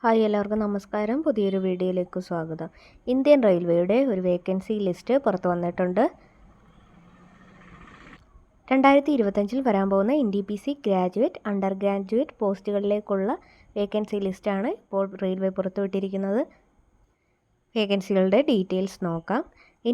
Hi എല്ലാവർക്കും നമസ്കാരം. പുതിയൊരു വീഡിയോയിലേക്ക് സ്വാഗതം. ഇന്ത്യൻ റെയിൽവേയുടെ ഒരു വേക്കൻസി ലിസ്റ്റ് പുറത്തു വന്നിട്ടുണ്ട്. 2025 വരാൻ പോകുന്ന NTPC ഗ്രാജുവേറ്റ്, അണ്ടർ ഗ്രാജുവേറ്റ് പോസ്റ്റുകളിലേക്കുള്ള വേക്കൻസി ലിസ്റ്റാണ് ഇപ്പോൾ റെയിൽവേ പുറത്തുവിട്ടിരിക്കുന്നത്. വേക്കൻസികളുടെ ഡീറ്റെയിൽസ് നോക്കാം.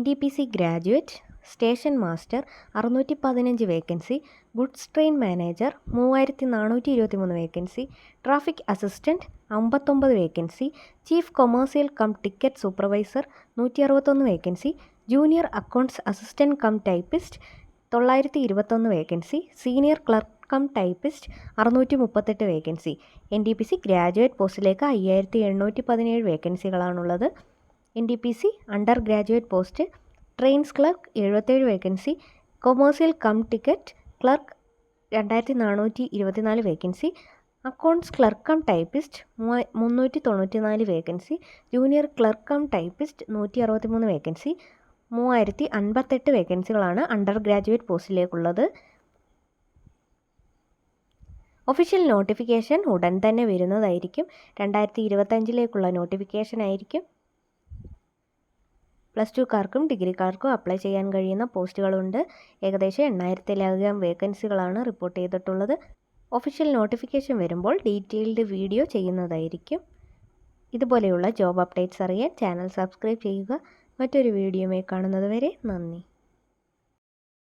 NTPC graduate station master 615 vacancy, goods train manager 3423 vacancy, traffic assistant 59 vacancy, chief commercial cum ticket supervisor 161 vacancy, junior accounts assistant cum typist 921 vacancy, senior clerk cum typist 638 vacancy. NTPC graduate പോസ്റ്റിലേക്ക് 5817 വേക്കൻസികളാണുള്ളത്. NTPC under graduate post trains clerk 77 vacancy, commercial cum ticket clerk 2424 vacancy, accounts clerk cum typist 394 vacancy, junior clerk cum typist 163 vacancy. 3058 വേക്കൻസികളാണ് under graduate പോസ്റ്റിലേക്കുള്ളത്. Official notification ഉടൻ തന്നെ വരുന്നതായിരിക്കും. 2025 notification ആയിരിക്കും. +2കാർക്കും ഡിഗ്രിക്കാർക്കും apply ചെയ്യാൻ കഴിയുന്ന പോസ്റ്റുകളുണ്ട്. ഏകദേശം 8000-ലധികം വേക്കൻസികളാണ് റിപ്പോർട്ട് ചെയ്തിട്ടുള്ളത്. ഒഫീഷ്യൽ നോട്ടിഫിക്കേഷൻ വരുമ്പോൾ ഡീറ്റെയിൽഡ് വീഡിയോ ചെയ്യുന്നതായിരിക്കും. ഇതുപോലെയുള്ള ജോബ് അപ്ഡേറ്റ്സ് അറിയാൻ ചാനൽ സബ്സ്ക്രൈബ് ചെയ്യുക. മറ്റൊരു വീഡിയോയുമായി കാണുന്നത് വരെ നന്ദി.